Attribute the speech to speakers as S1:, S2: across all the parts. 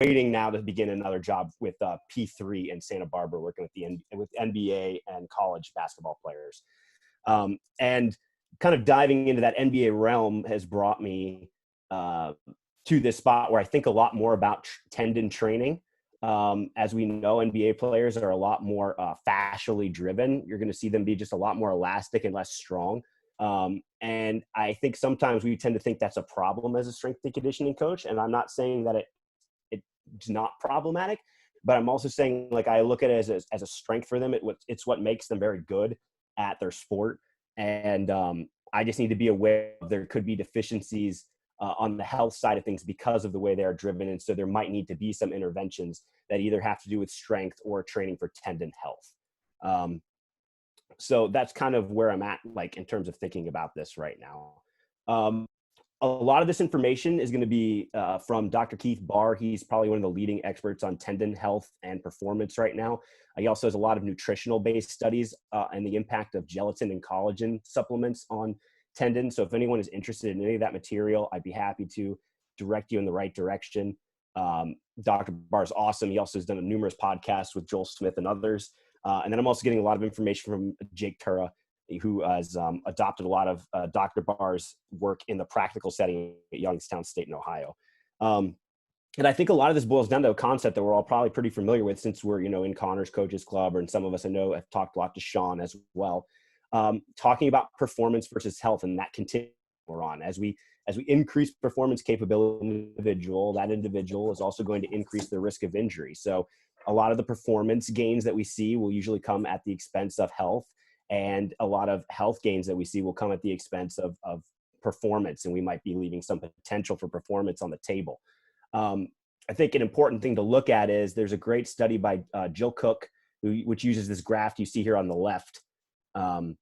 S1: waiting now to begin another job with P3 in Santa Barbara, working with NBA and college basketball players. And kind of diving into that NBA realm has brought me to this spot where I think a lot more about tendon training. As we know, NBA players are a lot more fascially driven. You're going to see them be just a lot more elastic and less strong. And I think sometimes we tend to think that's a problem as a strength and conditioning coach. And I'm not saying that it's not problematic, but I'm also saying, like, I look at it as a strength for them. It's what makes them very good at their sport. And I just need to be aware there could be deficiencies on the health side of things because of the way they are driven. And so there might need to be some interventions that either have to do with strength or training for tendon health. So that's kind of where I'm at, like, in terms of thinking about this right now. A lot of this information is going to be from Dr. Keith Barr. He's probably one of the leading experts on tendon health and performance right now. He also has a lot of nutritional-based studies and the impact of gelatin and collagen supplements on tendon. So if anyone is interested in any of that material, I'd be happy to direct you in the right direction. Dr. Barr is awesome. He also has done numerous podcasts with Joel Smith and others. And then I'm also getting a lot of information from Jake Tura, who has adopted a lot of Dr. Barr's work in the practical setting at Youngstown State in Ohio. And I think a lot of this boils down to a concept that we're all probably pretty familiar with, since we're, in Connor's Coaches Club, and some of us I know have talked a lot to Sean as well, talking about performance versus health, and that continues we're on. As we increase performance capability in an individual, that individual is also going to increase the risk of injury. So a lot of the performance gains that we see will usually come at the expense of health, and a lot of health gains that we see will come at the expense of performance, and we might be leaving some potential for performance on the table. I think an important thing to look at is there's a great study by Jill Cook, which uses this graph you see here on the left. And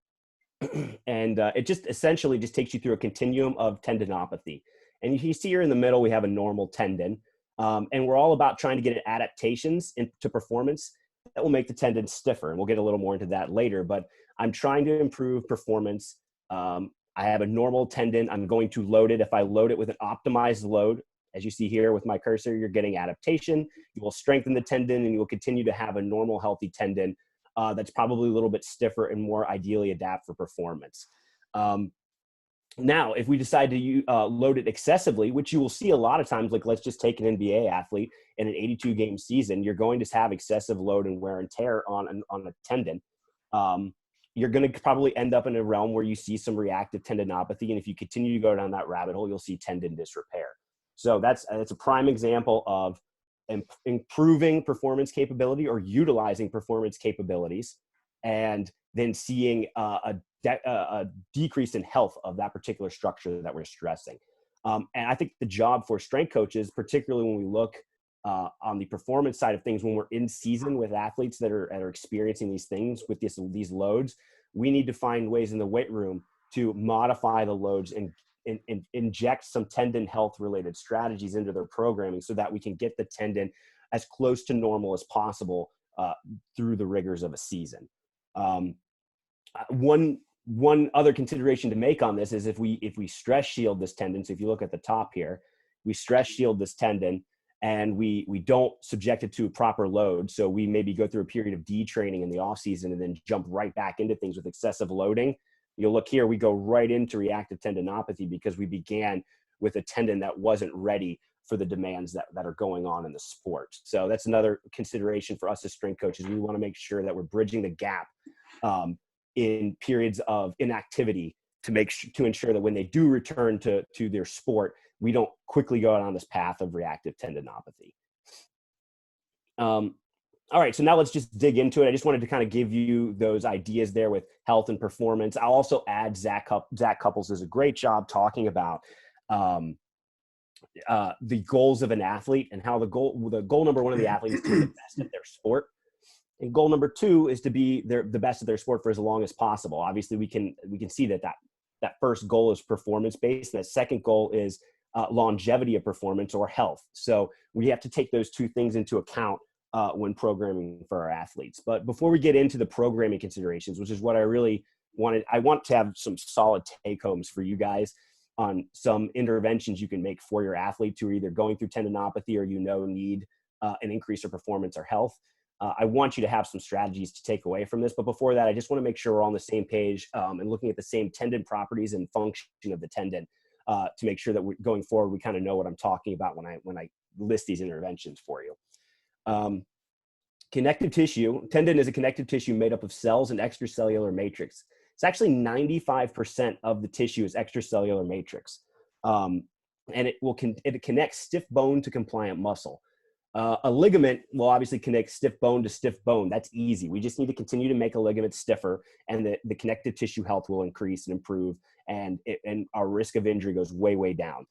S1: it just essentially just takes you through a continuum of tendinopathy. And you see here in the middle, we have a normal tendon. And we're all about trying to get adaptations into performance that will make the tendon stiffer. And we'll get a little more into that later, but I'm trying to improve performance. I have a normal tendon. I'm going to load it. If I load it with an optimized load, as you see here with my cursor, you're getting adaptation. You will strengthen the tendon, and you will continue to have a normal, healthy tendon that's probably a little bit stiffer and more ideally adapt for performance. Now, if we decide to load it excessively, which you will see a lot of times, like let's just take an NBA athlete in an 82-game season, you're going to have excessive load and wear and tear on a tendon. You're going to probably end up in a realm where you see some reactive tendinopathy. And if you continue to go down that rabbit hole, you'll see tendon disrepair. So that's a prime example of improving performance capability or utilizing performance capabilities, and then seeing a decrease in health of that particular structure that we're stressing. And I think the job for strength coaches, particularly when we look on the performance side of things, when we're in season with athletes that are experiencing these things with these loads, we need to find ways in the weight room to modify the loads and inject some tendon health related strategies into their programming so that we can get the tendon as close to normal as possible through the rigors of a season. One other consideration to make on this is if we stress shield this tendon, so if you look at the top here, we stress shield this tendon and we don't subject it to a proper load. So we maybe go through a period of detraining in the off season and then jump right back into things with excessive loading. You'll look here, we go right into reactive tendinopathy because we began with a tendon that wasn't ready for the demands that are going on in the sport. So that's another consideration for us as strength coaches. We want to make sure that we're bridging the gap in periods of inactivity to ensure that when they do return to their sport, we don't quickly go down this path of reactive tendinopathy. All right, so now let's just dig into it. I just wanted to kind of give you those ideas there with health and performance. I'll also add Zach Couples does a great job talking about the goals of an athlete and how the goal number one of the athlete is to be the best at their sport. And goal number two is to be the best at their sport for as long as possible. Obviously, we can see that first goal is performance-based, and that second goal is longevity of performance or health. So we have to take those two things into account when programming for our athletes. But before we get into the programming considerations, which is what I really wanted, I want to have some solid take-homes for you guys. on some interventions you can make for your athletes who are either going through tendinopathy or need an increase of performance or health. I want you to have some strategies to take away from this. But before that, I just want to make sure we're on the same page and looking at the same tendon properties and function of the tendon to make sure that we're going forward, we kind of know what I'm talking about when I list these interventions for you. Connective tissue. Tendon is a connective tissue made up of cells and extracellular matrix. It's actually 95% of the tissue is extracellular matrix. And it connects stiff bone to compliant muscle. A ligament will obviously connect stiff bone to stiff bone. That's easy. We just need to continue to make a ligament stiffer, and the connective tissue health will increase and improve, and our risk of injury goes way, way down.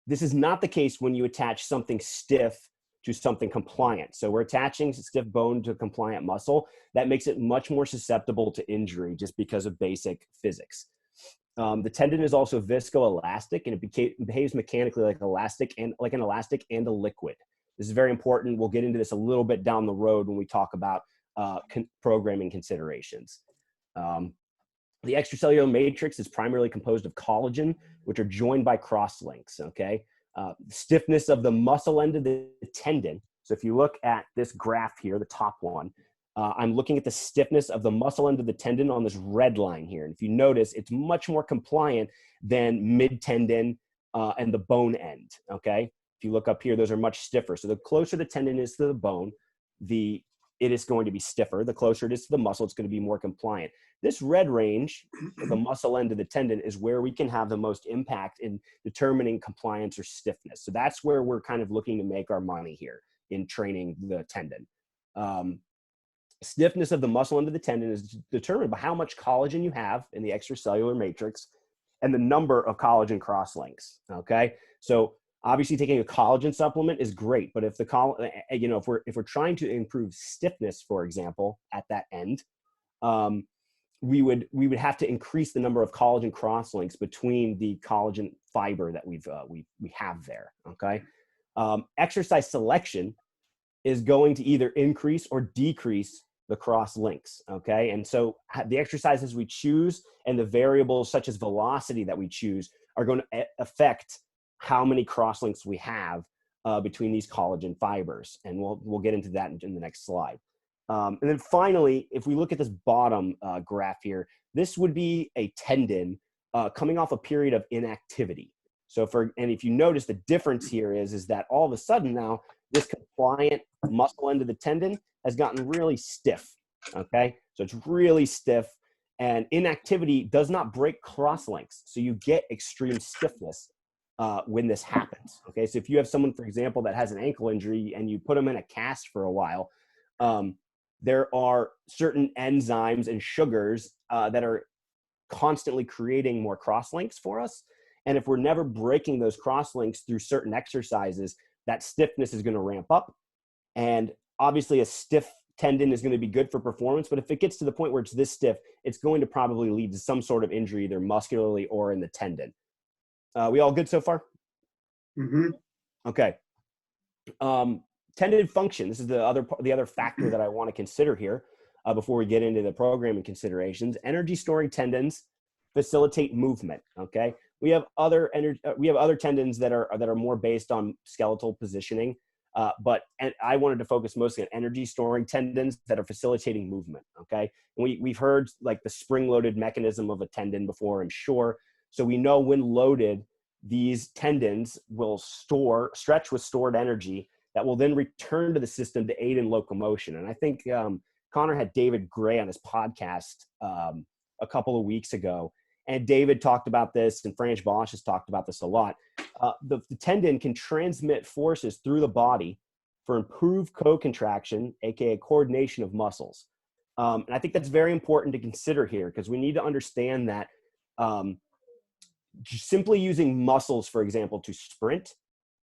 S1: This is not the case when you attach something stiff to something compliant. So we're attaching stiff bone to compliant muscle. That makes it much more susceptible to injury just because of basic physics. The tendon is also viscoelastic, and it behaves mechanically like an elastic and a liquid. This is very important. We'll get into this a little bit down the road when we talk about programming considerations. The extracellular matrix is primarily composed of collagen, which are joined by cross-links, okay? Stiffness of the muscle end of the tendon. So if you look at this graph here, the top one, I'm looking at the stiffness of the muscle end of the tendon on this red line here. And if you notice, it's much more compliant than mid-tendon and the bone end, okay? If you look up here, those are much stiffer. So the closer the tendon is to the bone, it is going to be stiffer. The closer it is to the muscle, it's going to be more compliant. This red range, the muscle end of the tendon, is where we can have the most impact in determining compliance or stiffness. So that's where we're kind of looking to make our money here in training the tendon. Stiffness of the muscle end of the tendon is determined by how much collagen you have in the extracellular matrix and the number of collagen cross-links, okay? So obviously taking a collagen supplement is great, but if if we're trying to improve stiffness, for example, at that end, we would have to increase the number of collagen cross-links between the collagen fiber that we have there, okay? Exercise selection is going to either increase or decrease the cross links, okay? And so the exercises we choose and the variables such as velocity that we choose are going to affect how many cross links we have between these collagen fibers. And we'll get into that in the next slide. And then finally, if we look at this bottom graph here, this would be a tendon coming off a period of inactivity. So if you notice, the difference here is that all of a sudden now this compliant muscle end of the tendon has gotten really stiff, okay? So it's really stiff, and inactivity does not break cross links. So you get extreme stiffness when this happens, okay? So if you have someone, for example, that has an ankle injury and you put them in a cast for a while, there are certain enzymes and sugars that are constantly creating more cross links for us. And if we're never breaking those cross links through certain exercises, that stiffness is going to ramp up. And obviously a stiff tendon is going to be good for performance, but if it gets to the point where it's this stiff, it's going to probably lead to some sort of injury, either muscularly or in the tendon. We all good so far?
S2: Mm-hmm.
S1: Okay. Tendon function. This is the other factor that I want to consider here before we get into the programming considerations. Energy storing tendons facilitate movement. Okay. We have other tendons that are more based on skeletal positioning, but I wanted to focus mostly on energy storing tendons that are facilitating movement. Okay. And we've heard like the spring loaded mechanism of a tendon before, I'm sure. So we know when loaded, these tendons will stretch with stored energy that will then return to the system to aid in locomotion. And I think Connor had David Gray on his podcast a couple of weeks ago. And David talked about this, and Franz Bosch has talked about this a lot. The tendon can transmit forces through the body for improved co-contraction, aka coordination of muscles. And I think that's very important to consider here, because we need to understand that simply using muscles, for example, to sprint,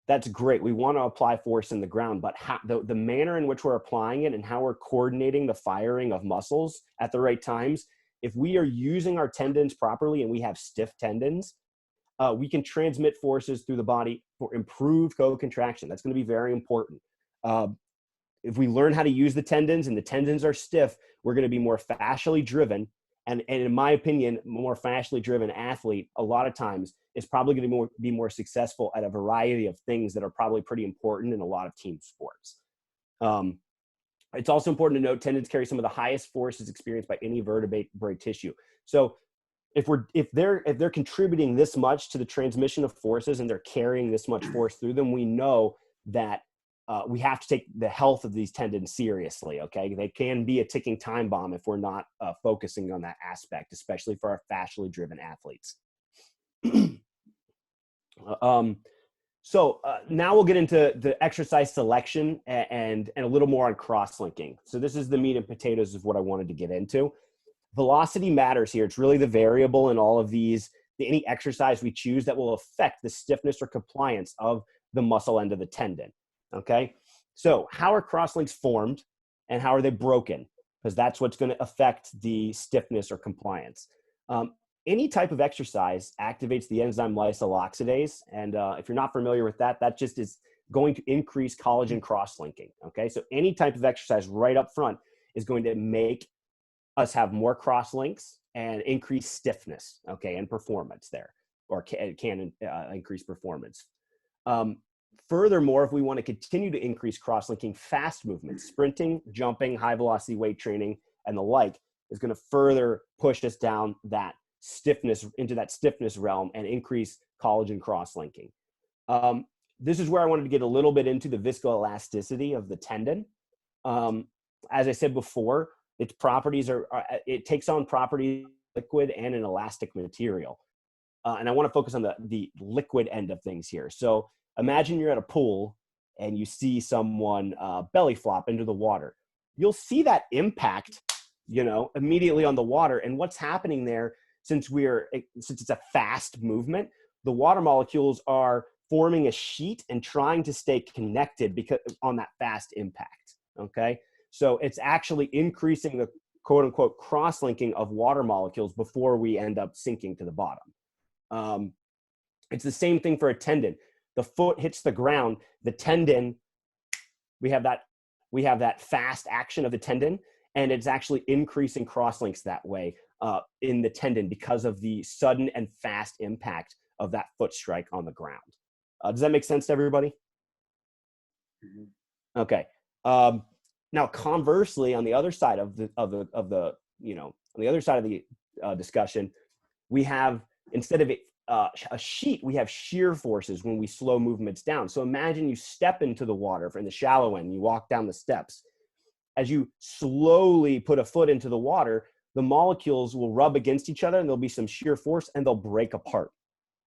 S1: that's great. We want to apply force in the ground, but the manner in which we're applying it and how we're coordinating the firing of muscles at the right times, if we are using our tendons properly and we have stiff tendons, we can transmit forces through the body for improved co-contraction. That's going to be very important. If we learn how to use the tendons and the tendons are stiff, we're going to be more fascially driven, And in my opinion, a more fascially driven athlete, a lot of times, is probably going to be more successful at a variety of things that are probably pretty important in a lot of team sports. It's also important to note tendons carry some of the highest forces experienced by any vertebrate tissue. So if they're contributing this much to the transmission of forces and they're carrying this much force through them, we know that we have to take the health of these tendons seriously. Okay, they can be a ticking time bomb if we're not focusing on that aspect, especially for our fascially driven athletes. So now we'll get into the exercise selection and a little more on cross-linking. So this is the meat and potatoes of what I wanted to get into. Velocity matters here. It's really the variable in all of these, any exercise we choose that will affect the stiffness or compliance of the muscle end of the tendon. Okay, so how are crosslinks formed and how are they broken? Because that's what's going to affect the stiffness or compliance. Any type of exercise activates the enzyme lysyl oxidase. And if you're not familiar with that, that just is going to increase collagen cross-linking. Okay, so any type of exercise right up front is going to make us have more cross-links and increase stiffness, okay, and performance there, or can increase performance. Furthermore, if we want to continue to increase cross-linking, fast movements, sprinting, jumping, high-velocity weight training, and the like is going to further push us down that stiffness, into that stiffness realm, and increase collagen cross-linking. This is where I wanted to get a little bit into the viscoelasticity of the tendon. As I said before, its properties it takes on properties liquid and an elastic material. And I want to focus on the liquid end of things here. So imagine you're at a pool and you see someone belly flop into the water. You'll see that impact, immediately on the water. And what's happening there, since it's a fast movement, the water molecules are forming a sheet and trying to stay connected because on that fast impact. Okay, so it's actually increasing the quote unquote cross-linking of water molecules before we end up sinking to the bottom. It's the same thing for a tendon. The foot hits the ground, the tendon, we have that fast action of the tendon, and it's actually increasing cross-links that way in the tendon because of the sudden and fast impact of that foot strike on the ground. Does that make sense to everybody? Mm-hmm. Okay. Now, conversely, on the other side of the on the other side of the discussion, we have, instead of a sheet, we have shear forces when we slow movements down. So imagine you step into the water from the shallow end, you walk down the steps. As you slowly put a foot into the water, the molecules will rub against each other and there'll be some shear force and they'll break apart.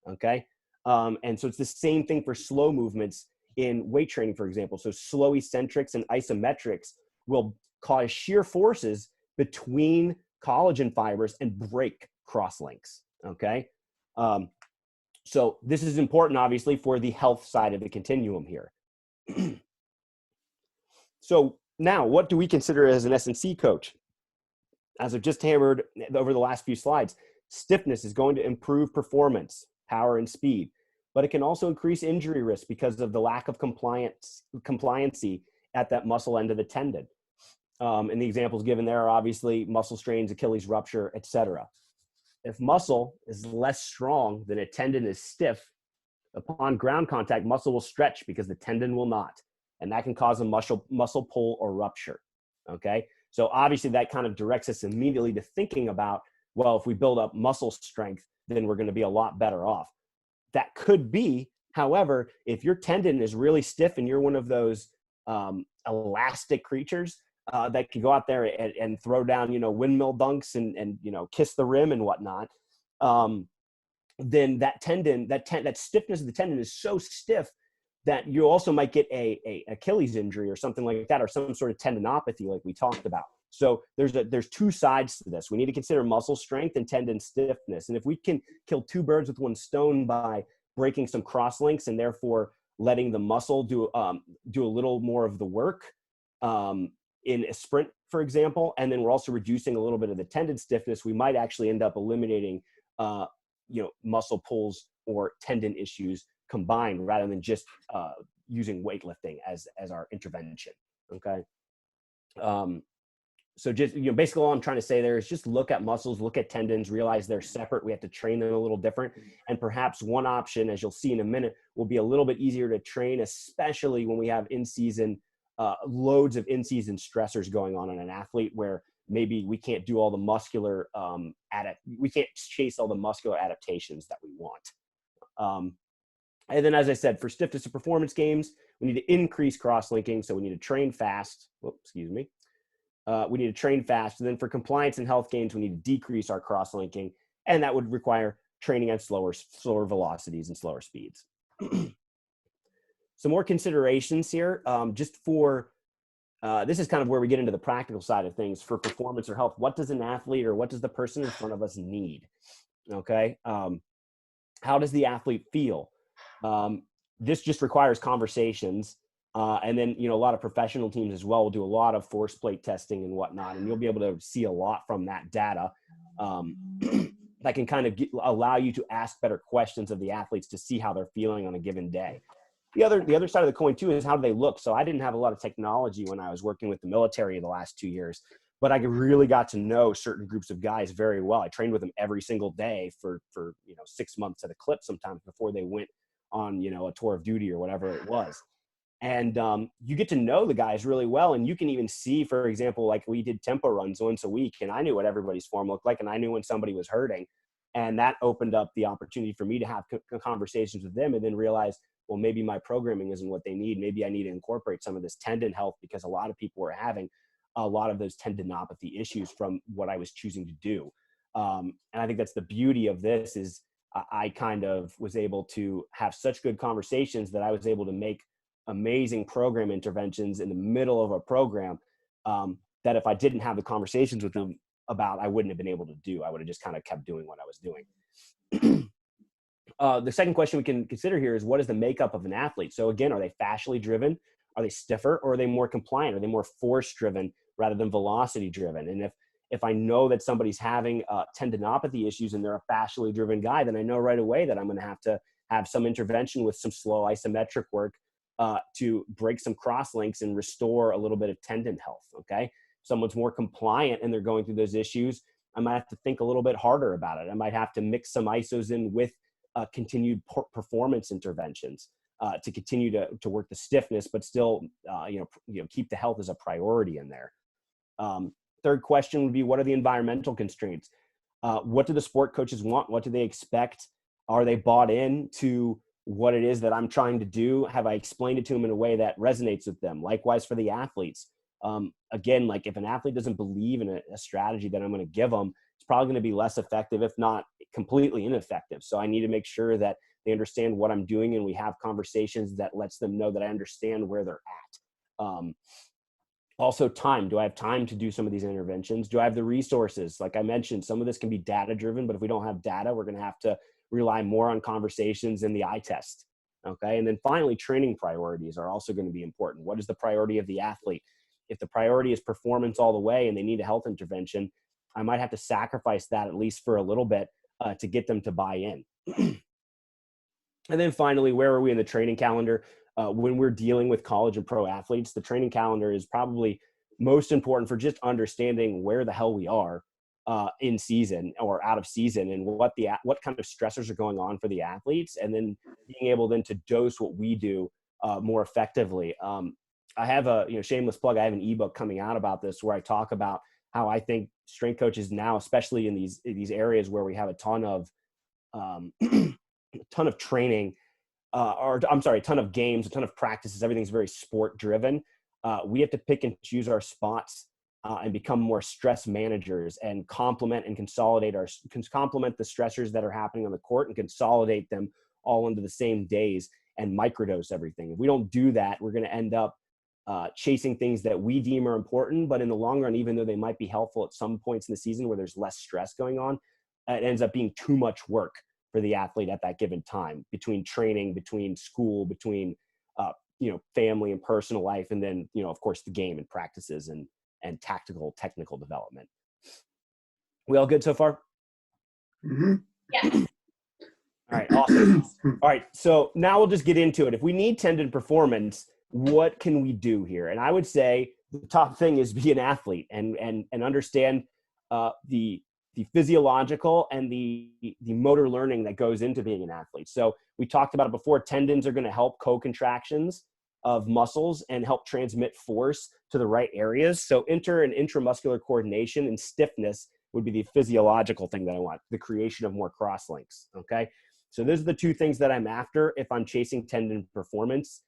S1: Okay. And so it's the same thing for slow movements in weight training, for example. So slow eccentrics and isometrics will cause shear forces between collagen fibers and break cross-links. Okay. So this is important, obviously, for the health side of the continuum here. So now, what do we consider as an S&C coach? As I've just hammered over the last few slides, stiffness is going to improve performance, power, and speed, but it can also increase injury risk because of the lack of compliancy at that muscle end of the tendon. And the examples given there are obviously muscle strains, Achilles rupture, etc. If muscle is less strong than a tendon is stiff, upon ground contact, muscle will stretch because the tendon will not. And that can cause a muscle pull or rupture. Okay. So obviously that kind of directs us immediately to thinking about, well, if we build up muscle strength, then we're going to be a lot better off. That could be, however, if your tendon is really stiff and you're one of those elastic creatures that can go out there and throw down, windmill dunks and kiss the rim and whatnot, then that tendon, that stiffness of the tendon is so stiff that you also might get a Achilles injury or something like that, or some sort of tendinopathy like we talked about. So there's two sides to this. We need to consider muscle strength and tendon stiffness. And if we can kill two birds with one stone by breaking some cross links and therefore letting the muscle do a little more of the work in a sprint, for example, and then we're also reducing a little bit of the tendon stiffness, we might actually end up eliminating muscle pulls or tendon issues combined rather than just using weightlifting as our intervention. Okay. So just, basically all I'm trying to say there is just look at muscles, look at tendons, realize they're separate. We have to train them a little different. And perhaps one option, as you'll see in a minute, will be a little bit easier to train, especially when we have in-season, loads of in-season stressors going on in an athlete where maybe we can't do all the muscular, we can't chase all the muscular adaptations that we want. And then, as I said, for stiffness of performance games, we need to increase cross-linking. So we need to train fast. Excuse me. We need to train fast. And then for compliance and health gains, we need to decrease our cross-linking. And that would require training at slower velocities and slower speeds. Some more considerations here. Just for, this is kind of where we get into the practical side of things. For performance or health, what does an athlete or what does the person in front of us need? Okay. How does the athlete feel? This just requires conversations. And then, a lot of professional teams as well will do a lot of force plate testing and whatnot. And you'll be able to see a lot from that data that can kind of allow you to ask better questions of the athletes to see how they're feeling on a given day. The other side of the coin too is how do they look? So I didn't have a lot of technology when I was working with the military the last 2 years, but I really got to know certain groups of guys very well. I trained with them every single day for 6 months at a clip sometimes before they went on, a tour of duty or whatever it was. And you get to know the guys really well. And you can even see, for example, like we did tempo runs once a week and I knew what everybody's form looked like and I knew when somebody was hurting. And that opened up the opportunity for me to have conversations with them and then realize, well, maybe my programming isn't what they need. Maybe I need to incorporate some of this tendon health because a lot of people were having a lot of those tendinopathy issues from what I was choosing to do. And I think that's the beauty of this is I kind of was able to have such good conversations that I was able to make amazing program interventions in the middle of a program that if I didn't have the conversations with them about, I wouldn't have been able to do. I would have just kind of kept doing what I was doing. The second question we can consider here is what is the makeup of an athlete? So again, are they fascially driven? Are they stiffer or are they more compliant? Are they more force driven rather than velocity driven? And if I know that somebody's having tendinopathy issues and they're a fascially driven guy, then I know right away that I'm going to have some intervention with some slow isometric work to break some cross links and restore a little bit of tendon health. Okay. If someone's more compliant and they're going through those issues, I might have to think a little bit harder about it. I might have to mix some isos in with continued performance interventions to continue to work the stiffness, but still, keep the health as a priority in there. Third question would be, what are the environmental constraints? What do the sport coaches want? What do they expect? Are they bought in to what it is that I'm trying to do? Have I explained it to them in a way that resonates with them? Likewise for the athletes. Again, like if an athlete doesn't believe in a strategy that I'm going to give them, it's probably going to be less effective, if not completely ineffective. So I need to make sure that they understand what I'm doing and we have conversations that lets them know that I understand where they're at. Also time. Do I have time to do some of these interventions? Do I have the resources? Like I mentioned, some of this can be data driven, but if we don't have data, we're going to have to rely more on conversations and the eye test. Okay. And then finally, training priorities are also going to be important. What is the priority of the athlete? If the priority is performance all the way and they need a health intervention, I might have to sacrifice that at least for a little bit to get them to buy in. And then finally, where are we in the training calendar? When we're dealing with college and pro athletes, the training calendar is probably most important for just understanding where the hell we are in season or out of season and what kind of stressors are going on for the athletes, and then being able then to dose what we do more effectively. I have a shameless plug. I have an ebook coming out about this where I talk about how I think strength coaches now, especially in these areas where we have a ton of training, a ton of games, a ton of practices, everything's very sport driven. We have to pick and choose our spots and become more stress managers and complement and consolidate complement the stressors that are happening on the court and consolidate them all into the same days and microdose everything. If we don't do that, we're going to end up chasing things that we deem are important, but in the long run, even though they might be helpful at some points in the season where there's less stress going on, it ends up being too much work for the athlete at that given time, between training, between school, between family and personal life, and then of course the game and practices and technical development. We all good so far?
S2: Mm-hmm.
S3: Yeah.
S1: All right, awesome. All right, so now we'll just get into it. If we need tendon performance, what can we do here? And I would say the top thing is be an athlete and understand the physiological and the motor learning that goes into being an athlete. So we talked about it before. Tendons are going to help co-contractions of muscles and help transmit force to the right areas. So inter and intramuscular coordination and stiffness would be the physiological thing that I want, the creation of more crosslinks. Okay. So those are the two things that I'm after if I'm chasing tendon performance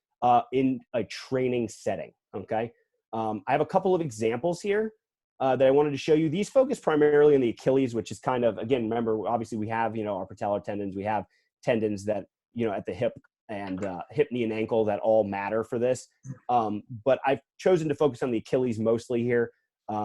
S1: in a training setting. Okay. I have a couple of examples here that I wanted to show you. These focus primarily on the Achilles, which is kind of, again, remember, obviously we have, our patellar tendons, we have tendons that, at the hip and hip, knee, and ankle that all matter for this. But I've chosen to focus on the Achilles mostly here,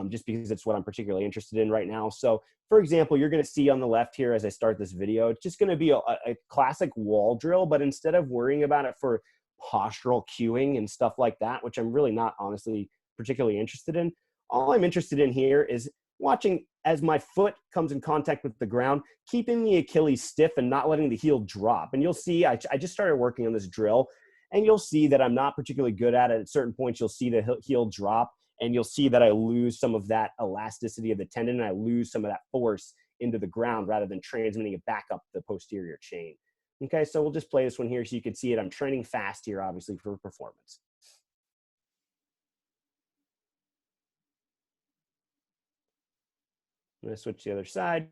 S1: just because it's what I'm particularly interested in right now. So for example, you're going to see on the left here, as I start this video, it's just going to be a classic wall drill, but instead of worrying about it for postural cueing and stuff like that, which I'm really not honestly particularly interested in, all I'm interested in here is watching as my foot comes in contact with the ground, keeping the Achilles stiff and not letting the heel drop. And you'll see, I just started working on this drill, and you'll see that I'm not particularly good at it. At certain points, you'll see the heel drop, and you'll see that I lose some of that elasticity of the tendon, and I lose some of that force into the ground rather than transmitting it back up the posterior chain. Okay, so we'll just play this one here so you can see it. I'm training fast here, obviously, for performance. I'm going to switch to the other side.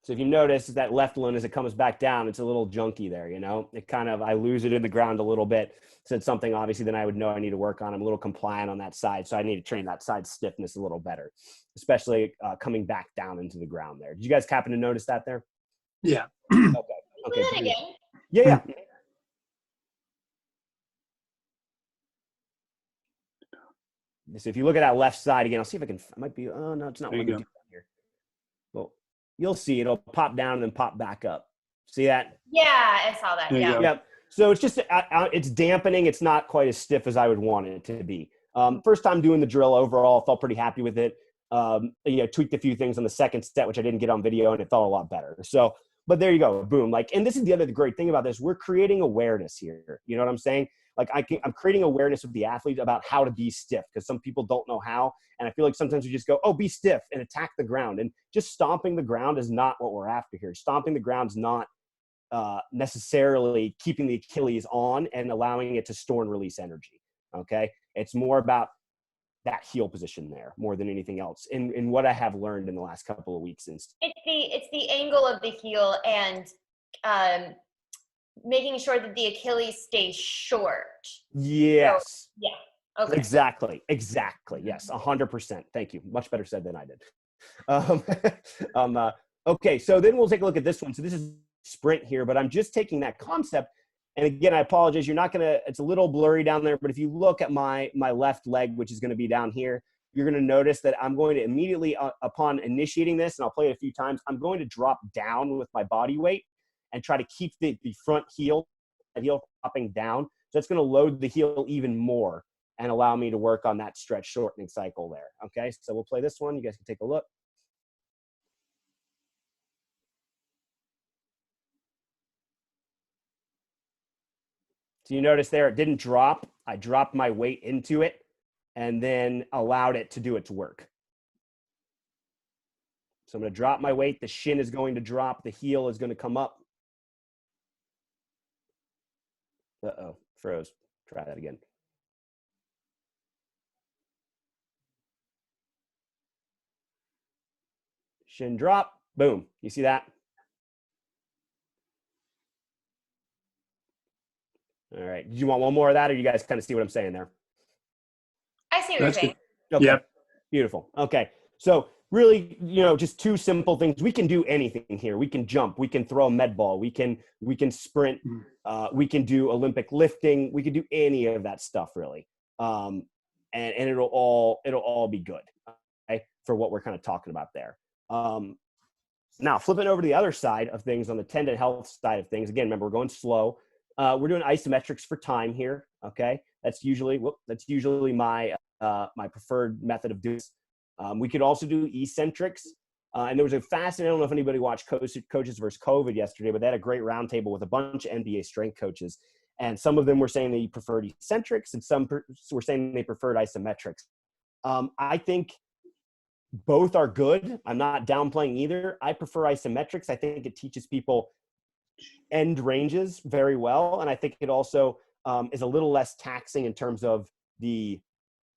S1: So if you notice that left one, as it comes back down, it's a little junky there, It kind of, I lose it in the ground a little bit. So it's something, obviously, then I would know I need to work on. I'm a little compliant on that side, so I need to train that side stiffness a little better, especially coming back down into the ground there. Did you guys happen to notice that there?
S2: Yeah.
S1: Okay. Okay.
S3: That again.
S1: Yeah. So if you look at that left side again, I'll see if I can, it might be, oh no, it's not.
S2: There you go.
S1: Here. Well, you'll see it'll pop down and then pop back up. See that?
S3: Yeah, I saw that.
S2: There you
S3: Yeah.
S2: go.
S1: Yep. So it's just, it's dampening. It's not quite as stiff as I would want it to be. First time doing the drill overall, felt pretty happy with it. Tweaked a few things on the second set, which I didn't get on video, and it felt a lot better. So, but there you go, boom. And this is the other great thing about this. We're creating awareness here. You know what I'm saying? I'm creating awareness of the athlete about how to be stiff, because some people don't know how. And I feel like sometimes we just go, oh, be stiff and attack the ground. And just stomping the ground is not what we're after here. Stomping the ground is not necessarily keeping the Achilles on and allowing it to store and release energy. Okay. It's more about that heel position there more than anything else in what I have learned in the last couple of weeks.
S3: It's the angle of the heel and making sure that the Achilles stays short.
S1: Yes.
S3: So, yeah. Okay.
S1: Exactly. Yes. 100%. Thank you. Much better said than I did. Okay. So then we'll take a look at this one. So this is sprint here, but I'm just taking that concept. And again, I apologize. You're not going to, it's a little blurry down there, but if you look at my left leg, which is going to be down here, you're going to notice that I'm going to immediately upon initiating this, and I'll play it a few times, I'm going to drop down with my body weight and try to keep the front heel dropping down. So it's going to load the heel even more and allow me to work on that stretch shortening cycle there. Okay, so we'll play this one. You guys can take a look. So you notice there, it didn't drop. I dropped my weight into it and then allowed it to do its work. So I'm going to drop my weight. The shin is going to drop. The heel is going to come up. Uh-oh, froze. Try that again. Shin drop, boom. You see that? All right. Did you want one more of that, or you guys kind of see what I'm saying there?
S3: I see what you're saying.
S1: Okay.
S2: Yep.
S1: Beautiful. Okay. So really, just two simple things. We can do anything here. We can jump. We can throw a med ball. We can sprint. We can do Olympic lifting. We can do any of that stuff really. And it'll all be good, okay, for what we're kind of talking about there. Now flipping over to the other side of things, on the tendon health side of things. Again, remember, we're going slow. We're doing isometrics for time here. Okay. That's usually my, my preferred method of doing this. We could also do eccentrics. And there was a fascinating, I don't know if anybody watched Coaches versus COVID yesterday, but they had a great roundtable with a bunch of NBA strength coaches. And some of them were saying they preferred eccentrics, and some were saying they preferred isometrics. I think both are good. I'm not downplaying either. I prefer isometrics. I think it teaches people end ranges very well. And I think it also is a little less taxing in terms of the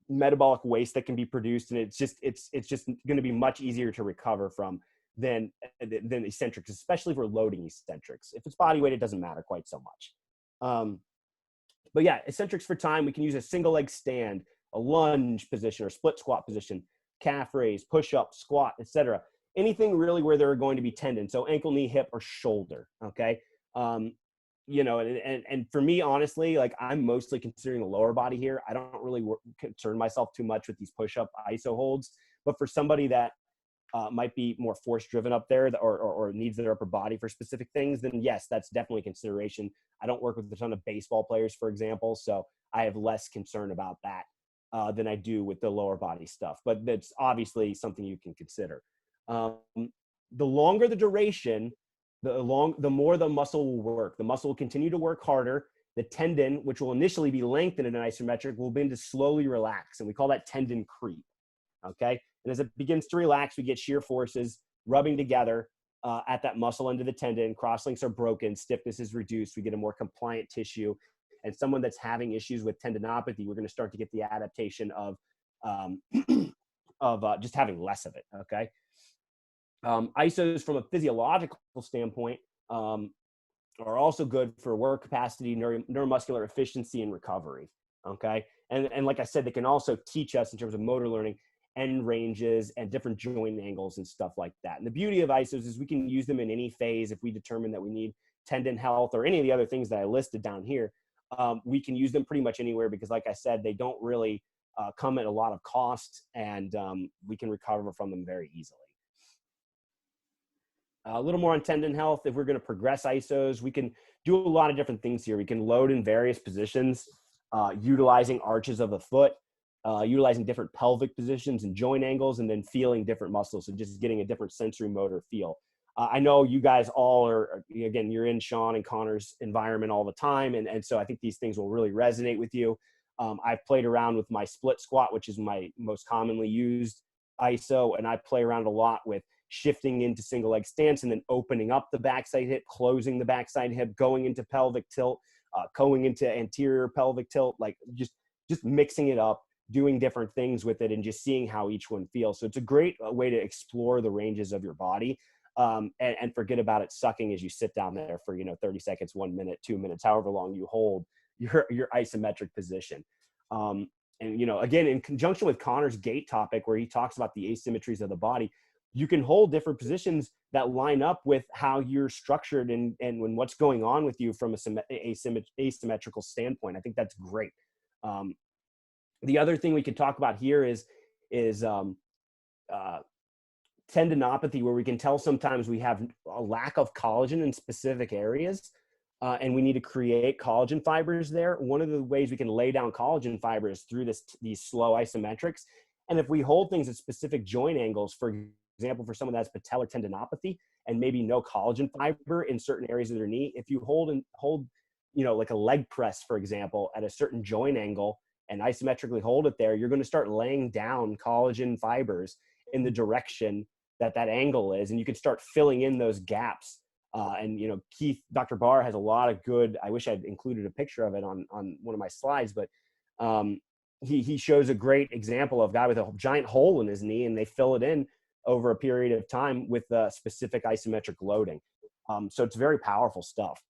S1: metabolic waste that can be produced. And it's just going to be much easier to recover from than eccentrics, especially if we're loading eccentrics. If it's body weight, it doesn't matter quite so much. But yeah, eccentrics for time, we can use a single leg stand, a lunge position or split squat position, calf raise, push up, squat, etc. Anything really where there are going to be tendons. So ankle, knee, hip, or shoulder. Okay. You know, and for me, honestly, like I'm mostly considering the lower body here. I don't really concern myself too much with these push up ISO holds, but for somebody that might be more force driven up there or needs their upper body for specific things, then yes, that's definitely a consideration. I don't work with a ton of baseball players, for example, so I have less concern about that than I do with the lower body stuff, but that's obviously something you can consider. The longer the duration, the more the muscle will work. The muscle will continue to work harder. The tendon, which will initially be lengthened in an isometric, will begin to slowly relax, and we call that tendon creep. Okay, and as it begins to relax, we get shear forces rubbing together at that muscle end of the tendon. Crosslinks are broken, stiffness is reduced. We get a more compliant tissue. And someone that's having issues with tendinopathy, we're going to start to get the adaptation of just having less of it. Okay. ISOs from a physiological standpoint are also good for work capacity, neuromuscular efficiency, and recovery. Okay. And like I said, they can also teach us in terms of motor learning end ranges and different joint angles and stuff like that. And the beauty of ISOs is we can use them in any phase. If we determine that we need tendon health or any of the other things that I listed down here, we can use them pretty much anywhere because, like I said, they don't really come at a lot of cost, and we can recover from them very easily. A little more on tendon health. If we're going to progress ISOs, we can do a lot of different things here. We can load in various positions, utilizing arches of the foot, utilizing different pelvic positions and joint angles, and then feeling different muscles and just getting a different sensory motor feel. I know you guys all are, again, you're in Sean and Connor's environment all the time. And so I think these things will really resonate with you. I've played around with my split squat, which is my most commonly used ISO. And I play around a lot with shifting into single leg stance and then opening up the backside hip, closing the backside hip, going into pelvic tilt, going into anterior pelvic tilt, like just mixing it up, doing different things with it and just seeing how each one feels. So it's a great way to explore the ranges of your body. And forget about it sucking as you sit down there for, 30 seconds, 1 minute, 2 minutes, however long you hold your isometric position. And, again, in conjunction with Connor's gait topic, where he talks about the asymmetries of the body, you can hold different positions that line up with how you're structured and when what's going on with you from asymmetrical standpoint. I think that's great. The other thing we could talk about here is tendinopathy, where we can tell sometimes we have a lack of collagen in specific areas, and we need to create collagen fibers there. One of the ways we can lay down collagen fibers through these slow isometrics. And if we hold things at specific joint angles, for example, for someone that has patellar tendinopathy and maybe no collagen fiber in certain areas of their knee, if you hold, like a leg press, for example, at a certain joint angle and isometrically hold it there, you're going to start laying down collagen fibers in the direction that angle is, and you can start filling in those gaps. Dr. Barr has a lot of good, I wish I'd included a picture of it on one of my slides, but he shows a great example of a guy with a giant hole in his knee, and they fill it in over a period of time with specific isometric loading. So it's very powerful stuff.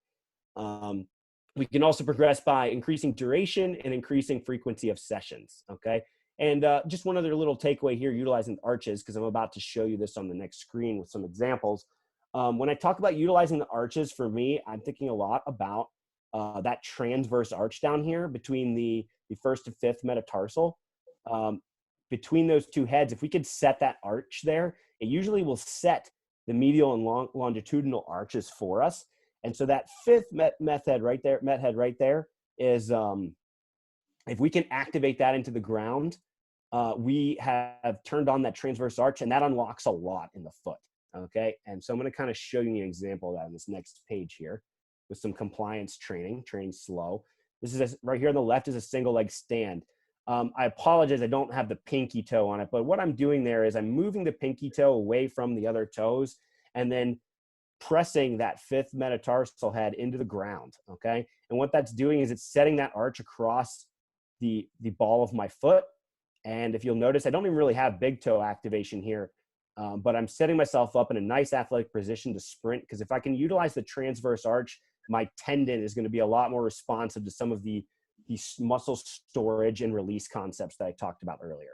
S1: We can also progress by increasing duration and increasing frequency of sessions, okay? And just one other little takeaway here, utilizing arches, because I'm about to show you this on the next screen with some examples. When I talk about utilizing the arches, for me, I'm thinking a lot about that transverse arch down here between the first to fifth metatarsal. Between those two heads, if we could set that arch there, it usually will set the medial and longitudinal arches for us. And so that fifth met head right there is, if we can activate that into the ground, we have turned on that transverse arch, and that unlocks a lot in the foot. Okay. And so I'm going to kind of show you an example of that on this next page here with some compliance training slow. This is right here on the left is a single leg stand. I apologize, I don't have the pinky toe on it, but what I'm doing there is I'm moving the pinky toe away from the other toes and then pressing that fifth metatarsal head into the ground, okay? And what that's doing is it's setting that arch across the ball of my foot. And if you'll notice, I don't even really have big toe activation here, but I'm setting myself up in a nice athletic position to sprint, because if I can utilize the transverse arch, my tendon is going to be a lot more responsive to some of the muscle storage and release concepts that I talked about earlier.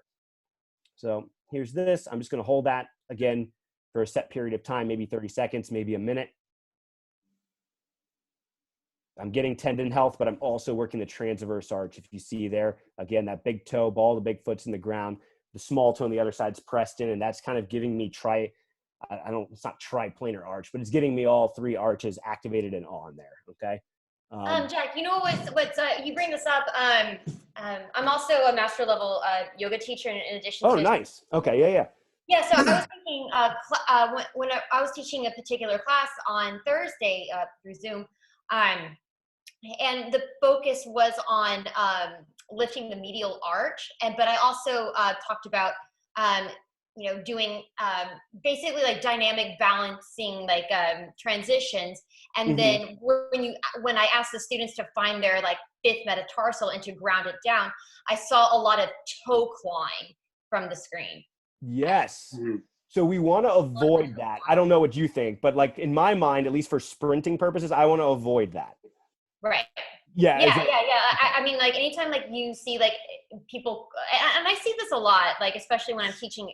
S1: So here's this. I'm just going to hold that again for a set period of time, maybe 30 seconds, maybe a minute. I'm getting tendon health, but I'm also working the transverse arch. If you see there, again, that big toe, ball of the big foot's in the ground. The small toe on the other side's pressed in, and that's kind of giving me it's not triplanar arch, but it's getting me all three arches activated and on there, okay?
S3: Jack, you know what's you bring this up. I'm also a master level yoga teacher in addition to.
S1: Oh, nice. Okay, yeah.
S3: Yeah, so I was thinking when I was teaching a particular class on Thursday through Zoom, and the focus was on lifting the medial arch, but I also talked about doing basically like dynamic balancing, like transitions. And then when I asked the students to find their like fifth metatarsal and to ground it down, I saw a lot of toe clawing from the screen.
S1: Yes. So we want to avoid that. I don't know what you think, but like in my mind, at least for sprinting purposes, I want to avoid that.
S3: Right.
S1: Yeah.
S3: I mean, like anytime like you see like people, and I see this a lot, like especially when I'm teaching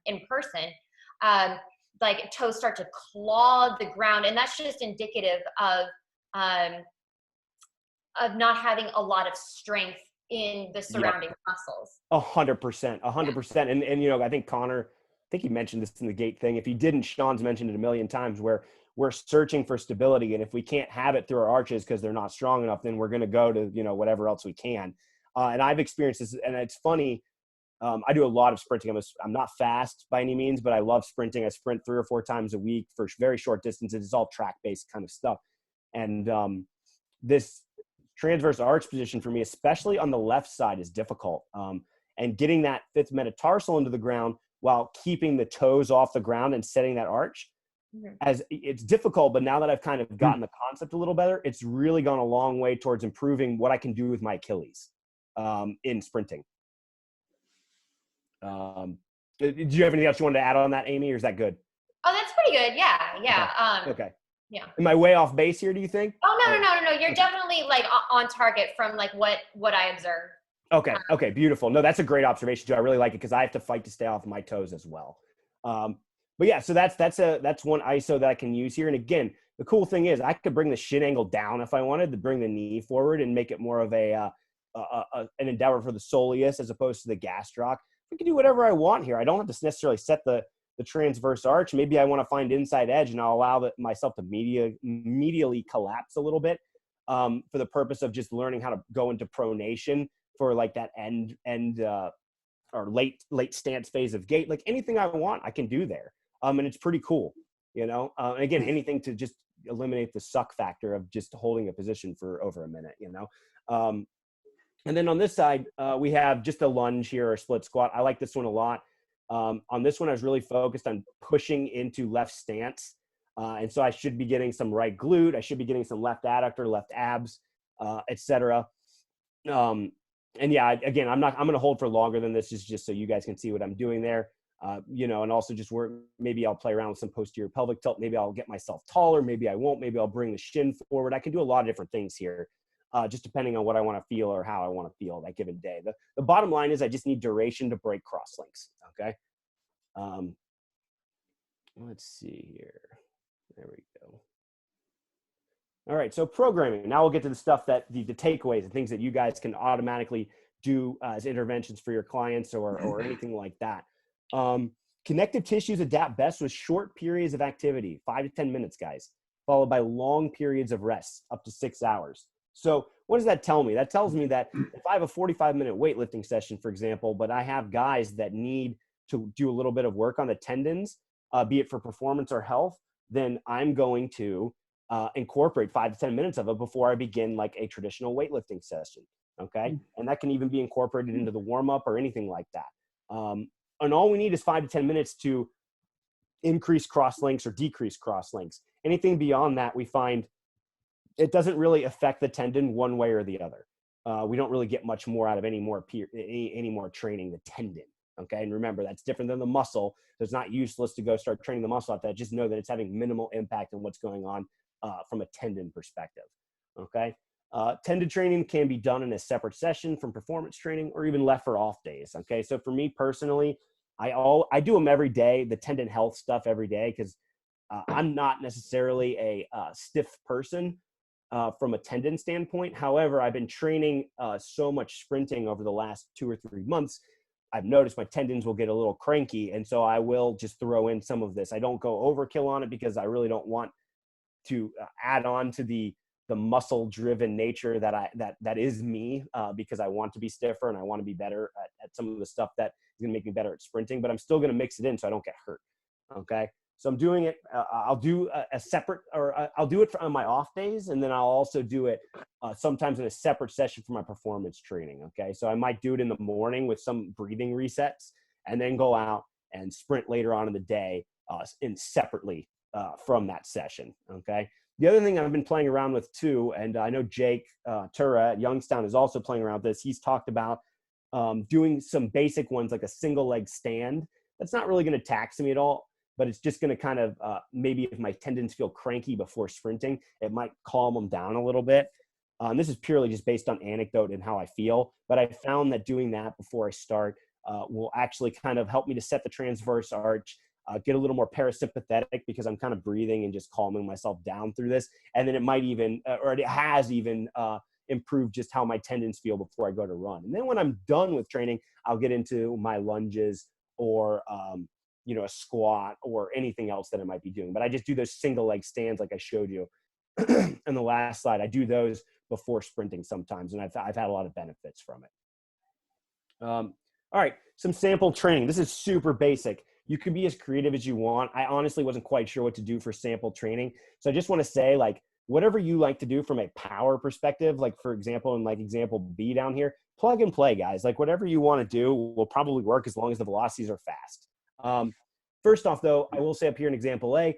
S3: in person, like toes start to claw the ground, and that's just indicative of not having a lot of strength in the surrounding muscles.
S1: 100%. And I think Connor, he mentioned this in the gait thing. If he didn't, Sean's mentioned it a million times, where we're searching for stability, and if we can't have it through our arches because they're not strong enough, then we're going to go to whatever else we can. And I've experienced this, and it's funny. I do a lot of sprinting. I'm not fast by any means, but I love sprinting. I sprint 3 or 4 times a week for very short distances. It's all track-based kind of stuff. And this transverse arch position for me, especially on the left side, is difficult. And getting that fifth metatarsal into the ground while keeping the toes off the ground and setting that arch, as it's difficult. But now that I've kind of gotten the concept a little better, it's really gone a long way towards improving what I can do with my Achilles in sprinting. Do you have anything else you wanted to add on that, Amy, or is that good?
S3: Oh, that's pretty good. Yeah.
S1: Okay.
S3: Yeah.
S1: Am I way off base here, do you think?
S3: Oh, no. You're definitely like on target from like what I observed.
S1: Okay, beautiful. No, that's a great observation too. I really like it because I have to fight to stay off my toes as well. But yeah, so that's one ISO that I can use here. And again, the cool thing is I could bring the shin angle down if I wanted to, bring the knee forward and make it more of an endeavor for the soleus as opposed to the gastroc. I can do whatever I want here. I don't have to necessarily set the transverse arch. Maybe I want to find inside edge, and I'll allow myself to medially collapse a little bit for the purpose of just learning how to go into pronation for like that end or late stance phase of gait. Like anything I want, I can do there. And it's pretty cool, And again, anything to just eliminate the suck factor of just holding a position for over a minute, And then on this side, we have just a lunge here or split squat. I like this one a lot. On this one, I was really focused on pushing into left stance. And so I should be getting some right glute. I should be getting some left adductor, left abs, etc. And yeah, again, I'm going to hold for longer than this, just so you guys can see what I'm doing there. And also just maybe I'll play around with some posterior pelvic tilt. Maybe I'll get myself taller. Maybe I won't. Maybe I'll bring the shin forward. I can do a lot of different things here. Just depending on what I want to feel or how I want to feel that given day. The bottom line is I just need duration to break cross links. Okay. Let's see here. There we go. All right. So programming. Now we'll get to the stuff that the takeaways and things that you guys can automatically do as interventions for your clients or anything like that. Connective tissues adapt best with short periods of activity, 5 to 10 minutes, guys, followed by long periods of rest, up to 6 hours. So what does that tell me? That tells me that if I have a 45-minute weightlifting session, for example, but I have guys that need to do a little bit of work on the tendons, be it for performance or health, then I'm going to incorporate 5 to 10 minutes of it before I begin like a traditional weightlifting session. Okay. And that can even be incorporated into the warm up or anything like that. And all we need is 5 to 10 minutes to increase cross links or decrease cross links. Anything beyond that, we find it doesn't really affect the tendon one way or the other. We don't really get much more out of any more training the tendon. Okay. And remember, that's different than the muscle. So it's not useless to go start training the muscle out there. Just know that it's having minimal impact on what's going on from a tendon perspective. Okay. Tendon training can be done in a separate session from performance training or even left for off days. Okay. So for me personally, I do them every day, the tendon health stuff every day, because I'm not necessarily a stiff person from a tendon standpoint. However, I've been training so much sprinting over the last 2 or 3 months. I've noticed my tendons will get a little cranky. And so I will just throw in some of this. I don't go overkill on it because I really don't want to add on to the muscle driven nature that is me, because I want to be stiffer and I want to be better at some of the stuff that is going to make me better at sprinting, but I'm still going to mix it in so I don't get hurt. Okay. So I'm doing it. I'll do a separate, or I'll do it on my off days. And then I'll also do it sometimes in a separate session for my performance training. Okay. So I might do it in the morning with some breathing resets and then go out and sprint later on in the day separately from that session. Okay. The other thing I've been playing around with too, and I know Jake Tura at Youngstown is also playing around with this. He's talked about doing some basic ones like a single leg stand. That's not really going to tax me at all, but it's just going to kind of maybe if my tendons feel cranky before sprinting, it might calm them down a little bit. This is purely just based on anecdote and how I feel, but I found that doing that before I start will actually kind of help me to set the transverse arch, get a little more parasympathetic because I'm kind of breathing and just calming myself down through this. And then it might even, or it has even improved just how my tendons feel before I go to run. And then when I'm done with training, I'll get into my lunges or, a squat or anything else that I might be doing. But I just do those single leg stands like I showed you in the last slide. I do those before sprinting sometimes, and I've had a lot of benefits from it. All right, some sample training. This is super basic. You can be as creative as you want. I honestly wasn't quite sure what to do for sample training. So I just want to say, like, whatever you like to do from a power perspective, like for example, in like example B down here, plug and play, guys. Like whatever you want to do will probably work as long as the velocities are fast. First off, though, I will say up here in example A,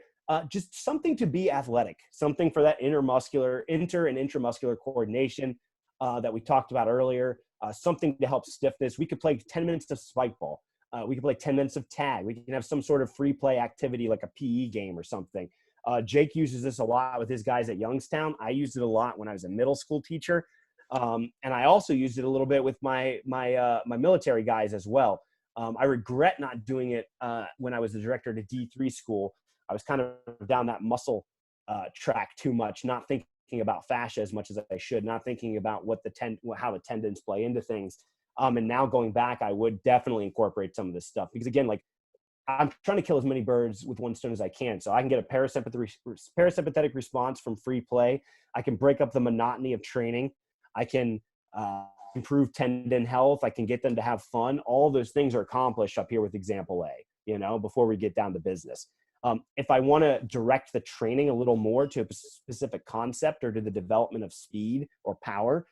S1: just something to be athletic, something for that inter and intramuscular coordination that we talked about earlier, something to help stiffness. We could play 10 minutes of spike ball. We could play 10 minutes of tag. We can have some sort of free play activity like a PE game or something. Jake uses this a lot with his guys at Youngstown. I used it a lot when I was a middle school teacher. And I also used it a little bit with my military guys as well. I regret not doing it when I was the director at a D3 school. I was kind of down that muscle track too much, not thinking about fascia as much as I should, not thinking about how the tendons play into things. And now going back, I would definitely incorporate some of this stuff because again, like I'm trying to kill as many birds with one stone as I can. So I can get a parasympathetic response from free play. I can break up the monotony of training. I can improve tendon health. I can get them to have fun. All those things are accomplished up here with example A, before we get down to business. If I want to direct the training a little more to a specific concept or to the development of speed or power,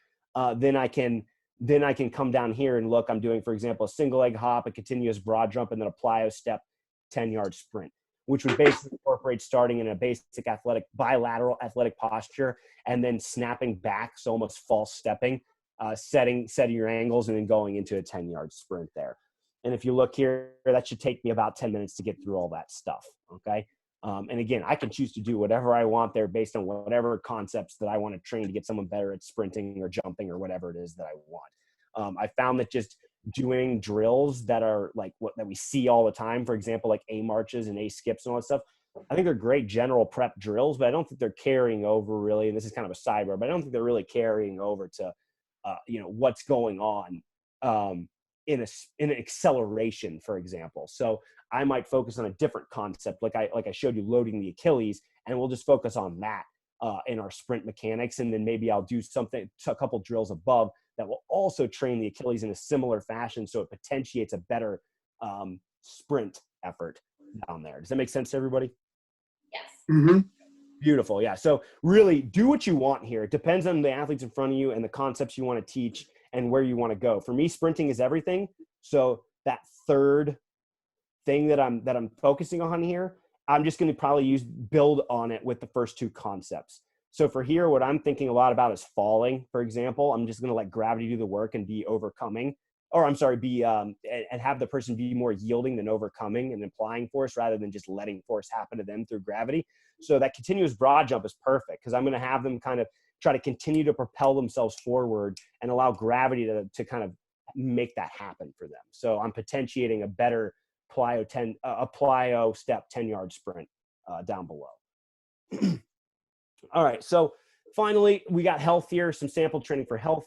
S1: then I can come down here and look, I'm doing, for example, a single leg hop, a continuous broad jump, and then a plyo step 10-yard sprint, which would basically incorporate starting in a basic bilateral athletic posture and then snapping back. So almost false stepping, setting your angles and then going into a 10-yard sprint there. And if you look here, that should take me about 10 minutes to get through all that stuff. Okay. And again, I can choose to do whatever I want there based on whatever concepts that I want to train to get someone better at sprinting or jumping or whatever it is that I want. I found that just doing drills that are like that we see all the time, for example, like A marches and A skips and all that stuff, I think they're great general prep drills, but I don't think they're carrying over really. And this is kind of a sidebar, but I don't think they're really carrying over to, what's going on in an acceleration, for example. So I might focus on a different concept, like I showed you, loading the Achilles, and we'll just focus on that in our sprint mechanics. And then maybe I'll do a couple drills above that will also train the Achilles in a similar fashion, so it potentiates a better sprint effort down there. Does that make sense to everybody?
S3: Yes.
S2: Mm-hmm.
S1: Beautiful. Yeah. So really do what you want here. It depends on the athletes in front of you and the concepts you want to teach and where you want to go. For me, sprinting is everything. So that third thing that I'm focusing on here, I'm just going to probably build on it with the first two concepts. So for here, what I'm thinking a lot about is falling, for example. I'm just going to let gravity do the work and be overcoming, or I'm sorry, and have the person be more yielding than overcoming and applying force rather than just letting force happen to them through gravity. So that continuous broad jump is perfect because I'm going to have them kind of try to continue to propel themselves forward and allow gravity to kind of make that happen for them. So I'm potentiating a better plyo step 10-yard sprint down below. All right. So finally, we got health here, some sample training for health.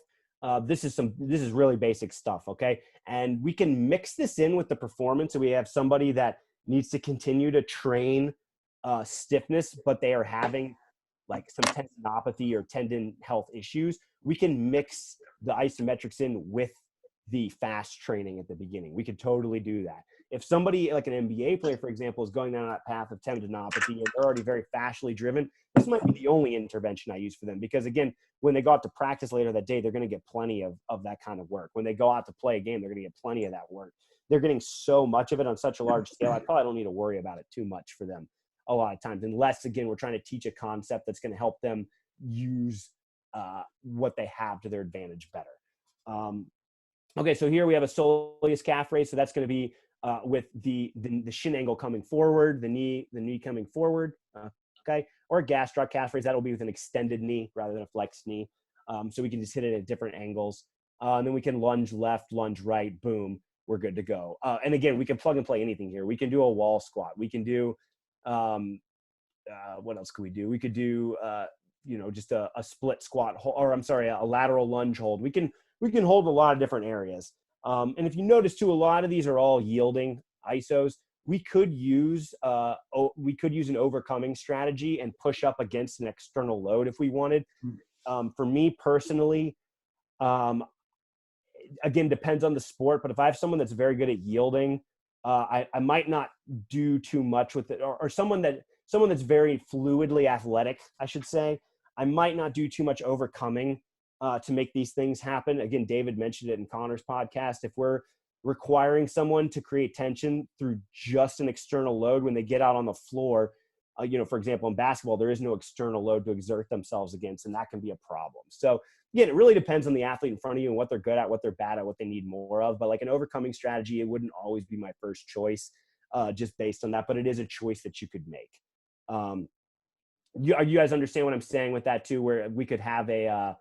S1: This is really basic stuff. Okay. And we can mix this in with the performance. So we have somebody that needs to continue to train stiffness, but they are having like some tendinopathy or tendon health issues. We can mix the isometrics in with the fast training at the beginning. We could totally do that. If somebody like an NBA player, for example, is going down that path of tendinopathy and they're already very fascially driven, this might be the only intervention I use for them. Because again, when they go out to practice later that day, they're going to get plenty of that kind of work. When they go out to play a game, they're going to get plenty of that work. They're getting so much of it on such a large scale, I probably don't need to worry about it too much for them a lot of times, unless, again, we're trying to teach a concept that's going to help them use what they have to their advantage better. Okay, so here we have a soleus calf raise. So that's going to be with the shin angle coming forward, the knee coming forward, okay? Or a gastroc calf raise, that'll be with an extended knee rather than a flexed knee. So we can just hit it at different angles. And then we can lunge left, lunge right, boom, we're good to go. And again, we can plug and play anything here. We can do a wall squat. We can do, what else could we do? We could do, just a split squat, or I'm sorry, a lateral lunge hold. We can hold a lot of different areas. And if you notice too, a lot of these are all yielding isos. We could use an overcoming strategy and push up against an external load if we wanted. For me personally, again, depends on the sport, but if I have someone that's very good at yielding, I might not do too much with it, or someone that's very fluidly athletic, I should say. I might not do too much overcoming to make these things happen. Again, David mentioned it in Connor's podcast. If we're requiring someone to create tension through just an external load when they get out on the floor, for example, in basketball, there is no external load to exert themselves against, and that can be a problem. So again, it really depends on the athlete in front of you and what they're good at, what they're bad at, what they need more of. But like an overcoming strategy, it wouldn't always be my first choice just based on that, but it is a choice that you could make. You guys understand what I'm saying with that too, where we could have an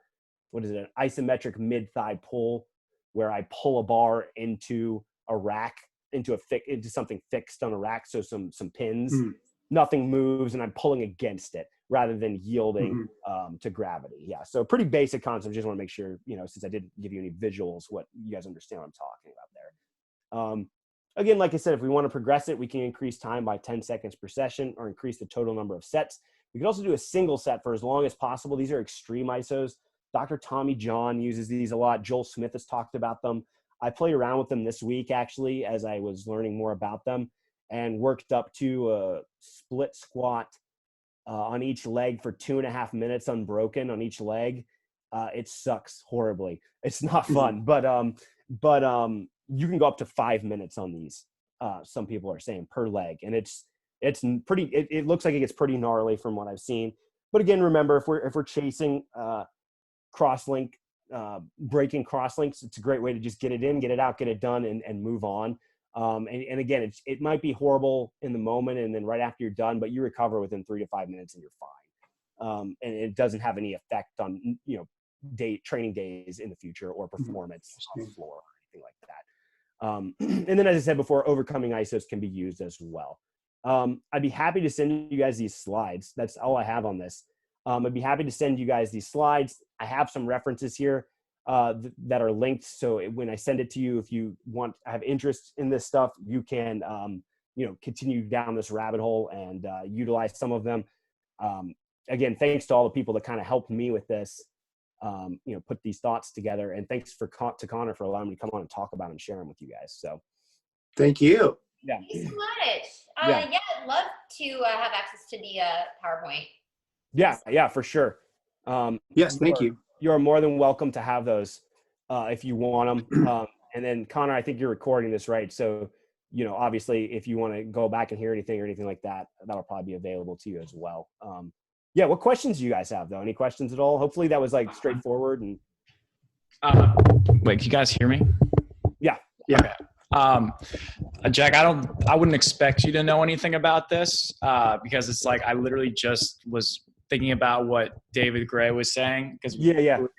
S1: isometric mid-thigh pull where I pull a bar into a rack, into something fixed on a rack. So some pins, nothing moves, and I'm pulling against it rather than yielding to gravity. Yeah. So pretty basic concept. Just want to make sure, since I didn't give you any visuals, what you guys understand what I'm talking about there. Again, like I said, if we want to progress it, we can increase time by 10 seconds per session or increase the total number of sets. We can also do a single set for as long as possible. These are extreme isos. Dr. Tommy John uses these a lot. Joel Smith has talked about them. I played around with them this week, actually, as I was learning more about them, and worked up to a split squat on each leg for 2.5 minutes unbroken on each leg. It sucks horribly. It's not fun, but you can go up to 5 minutes on these. Some people are saying per leg, and it's pretty. It looks like it gets pretty gnarly from what I've seen. But again, remember, if we're chasing crosslink, breaking crosslinks, it's a great way to just get it in, get it out, get it done, and move on. And again, it might be horrible in the moment, and then right after you're done, but you recover within 3 to 5 minutes and you're fine. And it doesn't have any effect on training days in the future or performance on the floor or anything like that. And then, as I said before, overcoming isos can be used as well. I'd be happy to send you guys these slides. That's all I have on this. I'd be happy to send you guys these slides. I have some references here that are linked. So when I send it to you, if you have interest in this stuff, you can, continue down this rabbit hole and utilize some of them. again, thanks to all the people that kind of helped me with this, put these thoughts together. And thanks to Connor for allowing me to come on and talk about them and share them with you guys. So
S2: thank you.
S1: Yeah.
S3: Thank you so much. Yeah, I'd love to have access to the PowerPoint.
S1: Yeah, for sure.
S2: Yes, thank you.
S1: You're more than welcome to have those if you want them. And then Connor, I think you're recording this, right? So, obviously if you want to go back and hear anything or anything like that, that'll probably be available to you as well. Yeah. What questions do you guys have though? Any questions at all? Hopefully that was like straightforward and.
S4: Wait, can you guys hear me?
S1: Yeah.
S4: Okay. Jack, I wouldn't expect you to know anything about this because it's like I literally just was thinking about what David Gray was saying because we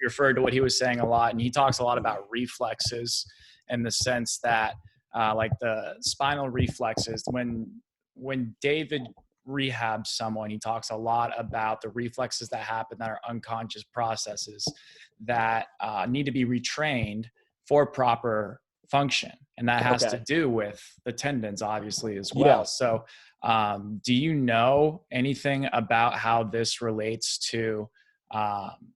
S4: referred to what he was saying a lot, and he talks a lot about reflexes in the sense that like the spinal reflexes. When David rehabs someone, he talks a lot about the reflexes that happen that are unconscious processes that need to be retrained for proper function, and that has to do with the tendons obviously as well. So do you know anything about how this relates to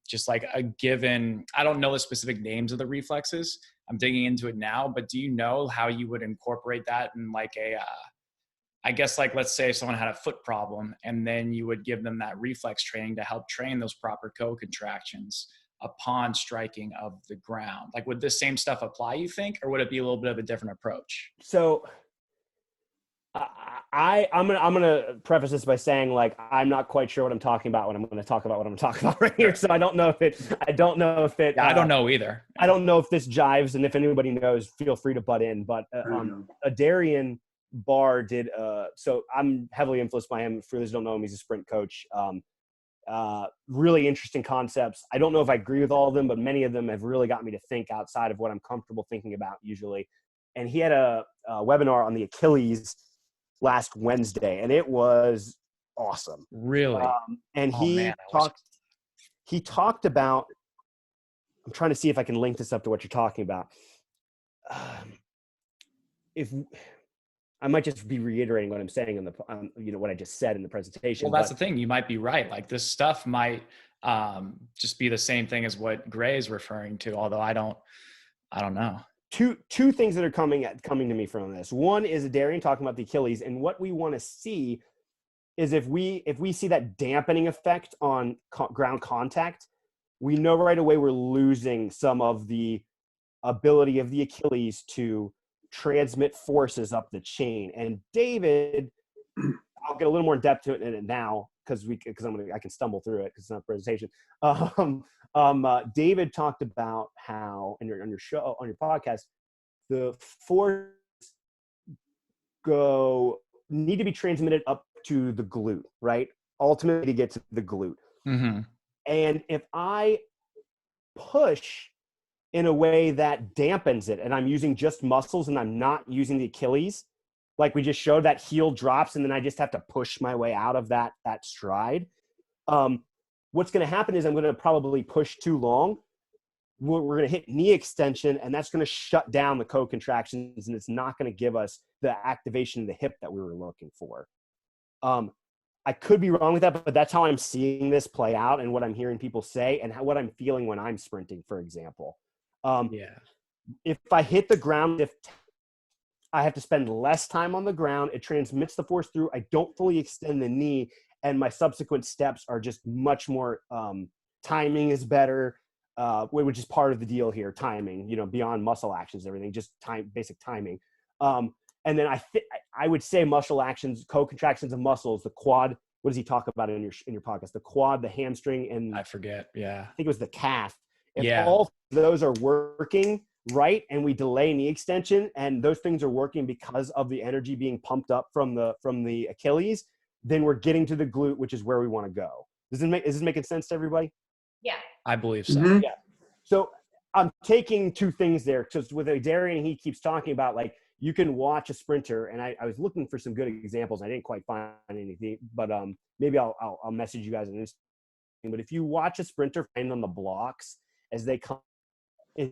S4: just like a given, I don't know the specific names of the reflexes, I'm digging into it now, but do you know how you would incorporate that in like I guess like let's say someone had a foot problem and then you would give them that reflex training to help train those proper co-contractions upon striking of the ground? Like, would this same stuff apply, you think, or would it be a little bit of a different approach?
S1: So I'm gonna preface this by saying like I'm not quite sure what I'm talking about when I'm going to talk about what I'm talking about right here. So I don't know if it.
S4: Yeah, I don't know either.
S1: I don't know if this jives, and if anybody knows, feel free to butt in. But Adarian Barr did. So I'm heavily influenced by him. For those who don't know him, he's a sprint coach. Really interesting concepts. I don't know if I agree with all of them, but many of them have really got me to think outside of what I'm comfortable thinking about usually. And he had a webinar on the Achilles last Wednesday, and it was awesome.
S4: Really?
S1: And he talked about, I'm trying to see if I can link this up to what you're talking about. If I might just be reiterating what I'm saying in the, what I just said in the presentation.
S4: Well, that's the thing. You might be right. Like this stuff might just be the same thing as what Gray is referring to. Although I don't know.
S1: Two things that are coming to me from this. One is Darian talking about the Achilles, and what we want to see is if we see that dampening effect on ground contact, we know right away we're losing some of the ability of the Achilles to transmit forces up the chain. And David, I'll get a little more in depth to it in it now because I can stumble through it because it's not a presentation. David talked about how on your show, on your podcast, the force need to be transmitted up to the glute, right? Ultimately to get to the glute.
S4: Mm-hmm.
S1: And if I push in a way that dampens it, and I'm using just muscles and I'm not using the Achilles, like we just showed, that heel drops and then I just have to push my way out of that stride. What's going to happen is I'm going to probably push too long. We're going to hit knee extension, and that's going to shut down the co-contractions, and it's not going to give us the activation of the hip that we were looking for. I could be wrong with that, but that's how I'm seeing this play out and what I'm hearing people say and what I'm feeling when I'm sprinting, for example. If I hit the ground, if I have to spend less time on the ground, it transmits the force through. I don't fully extend the knee, and my subsequent steps are just much more, timing is better, which is part of the deal here, timing, beyond muscle actions, everything, just basic timing. And then I would say muscle actions, co-contractions of muscles, the quad. What does he talk about in your podcast? The quad, the hamstring, and
S4: I forget. Yeah,
S1: I think it was the calf. If all of those are working right, and we delay knee extension, and those things are working because of the energy being pumped up from the Achilles, then we're getting to the glute, which is where we want to go. Is this making sense to everybody?
S3: Yeah,
S4: I believe so.
S2: Mm-hmm.
S1: Yeah. So I'm taking two things there, because with Darian, he keeps talking about like you can watch a sprinter, and I was looking for some good examples. I didn't quite find anything, but maybe I'll message you guys on this. But if you watch a sprinter find on the blocks as they come, if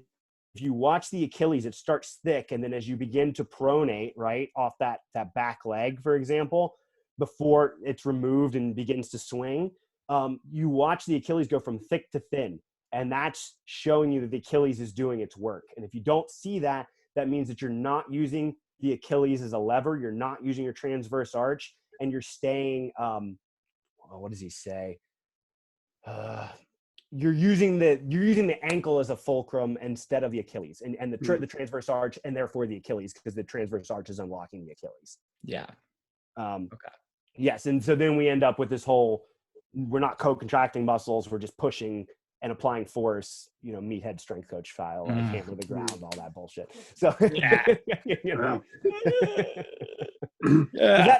S1: you watch the Achilles, it starts thick, and then as you begin to pronate right off that back leg, for example, before it's removed and begins to swing, you watch the Achilles go from thick to thin, and that's showing you that the Achilles is doing its work. And if you don't see that, that means that you're not using the Achilles as a lever, you're not using your transverse arch, and you're staying, what does he say? You're using the ankle as a fulcrum instead of the Achilles, and the transverse arch, and therefore the Achilles, because the transverse arch is unlocking the Achilles.
S4: Yeah.
S1: Okay. Yes, and so then we end up with this whole, we're not co-contracting muscles, we're just pushing and applying force, meathead strength coach style, like hammer the ground, all that bullshit. So,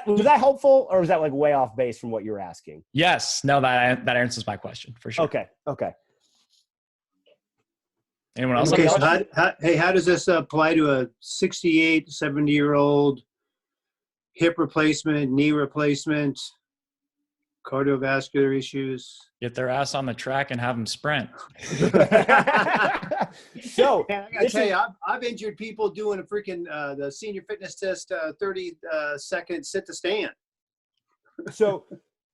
S1: was that helpful, or was that like way off base from what you were asking?
S4: Yes. No, that answers my question for sure.
S1: Okay.
S4: Anyone else?
S2: Okay, so how does this apply to a 68, 70-year-old hip replacement, knee replacement, cardiovascular issues?
S4: Get their ass on the track and have them sprint.
S1: So,
S2: man, I gotta tell you, I've injured people doing a freaking the senior fitness test, 30-second sit to stand.
S1: So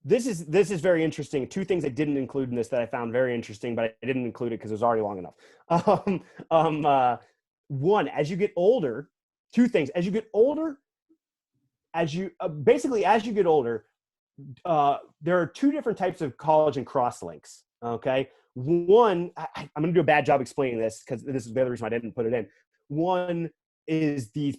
S1: this is very interesting. Two things I didn't include in this that I found very interesting, but I didn't include it because it was already long enough. One, as you get older, two things. As you get older, as you get older, there are two different types of collagen crosslinks. Okay. One, I'm going to do a bad job explaining this because this is the other reason I didn't put it in. One is these,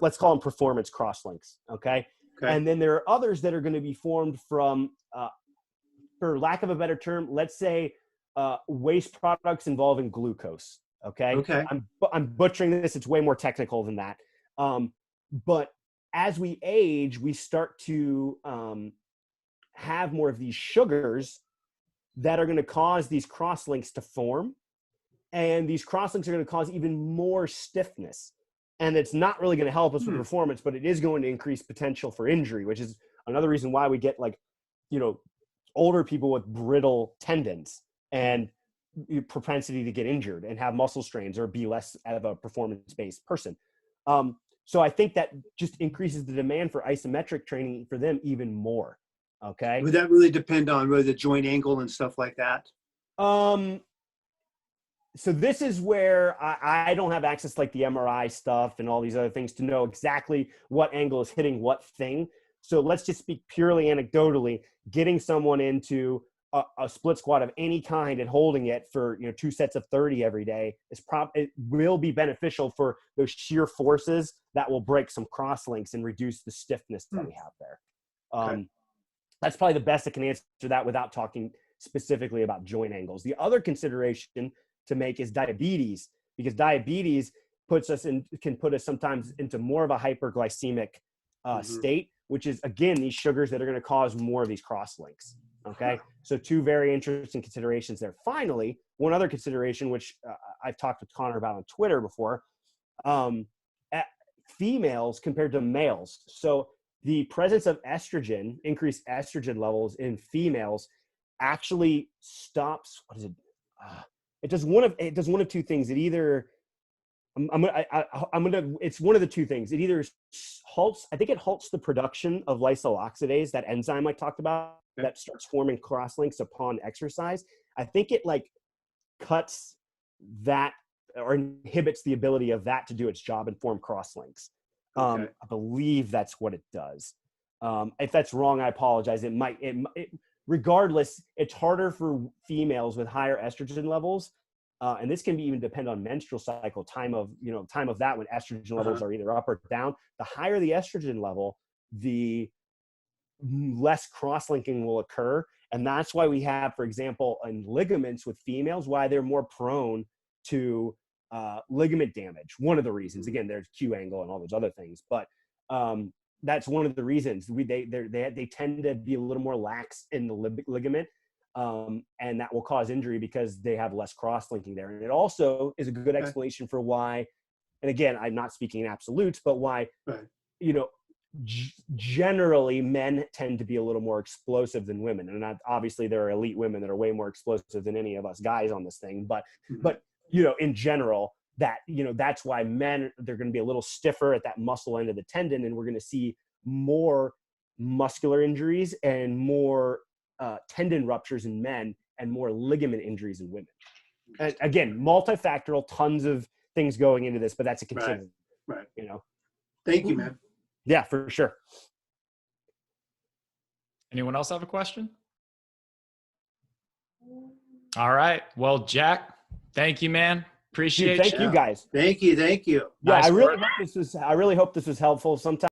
S1: let's call them performance crosslinks. Okay. And then there are others that are going to be formed from, for lack of a better term, let's say waste products involving glucose. Okay. I'm butchering this. It's way more technical than that. But as we age, we start to have more of these sugars that are going to cause these crosslinks to form. And these crosslinks are going to cause even more stiffness. And it's not really going to help us with performance, but it is going to increase potential for injury, which is another reason why we get older people with brittle tendons and propensity to get injured and have muscle strains or be less of a performance-based person. So I think that just increases the demand for isometric training for them even more. Okay.
S2: Would that really depend on the joint angle and stuff like that?
S1: So this is where I don't have access to like the MRI stuff and all these other things to know exactly what angle is hitting what thing. So let's just speak purely anecdotally. Getting someone into a split squat of any kind and holding it for 2 sets of 30 every day it will be beneficial for those shear forces that will break some crosslinks and reduce the stiffness that we have there. That's probably the best I can answer that without talking specifically about joint angles. The other consideration to make is diabetes, because diabetes can put us sometimes into more of a hyperglycemic state, which is again these sugars that are going to cause more of these crosslinks. Okay, so two very interesting considerations there. Finally, one other consideration, which I've talked with Connor about on Twitter before, females compared to males. So the presence of estrogen, increased estrogen levels in females, actually stops. What is it? It does one of two things. It either it's one of the two things. It either halts. I think it halts the production of lysyl oxidase, that enzyme I talked about that starts forming crosslinks upon exercise. I think it cuts that or inhibits the ability of that to do its job and form crosslinks. I believe that's what it does. If that's wrong, I apologize. Regardless, it's harder for females with higher estrogen levels. And this can even depend on menstrual cycle, time of that when estrogen levels are either up or down. The higher the estrogen level, the less cross-linking will occur. And that's why we have, for example, in ligaments with females, why they're more prone to ligament damage. One of the reasons, again, there's Q angle and all those other things, but that's one of the reasons they tend to be a little more lax in the ligament. And that will cause injury because they have less cross-linking there. And it also is a good explanation for why, and again, I'm not speaking in absolutes, but why, generally men tend to be a little more explosive than women. And obviously there are elite women that are way more explosive than any of us guys on this thing. But in general, that's why men, they're going to be a little stiffer at that muscle end of the tendon. And we're going to see more muscular injuries and more tendon ruptures in men and more ligament injuries in women. And again, multifactorial, tons of things going into this, but that's a continuum.
S2: Right.
S1: You know.
S2: Thank you, man.
S1: Yeah, for sure.
S4: Anyone else have a question? All right. Well, Jack, thank you, man. Appreciate
S1: Dude, thank you guys.
S2: Thank you.
S1: Yeah,
S4: Nice
S1: I really hope this was helpful. Sometimes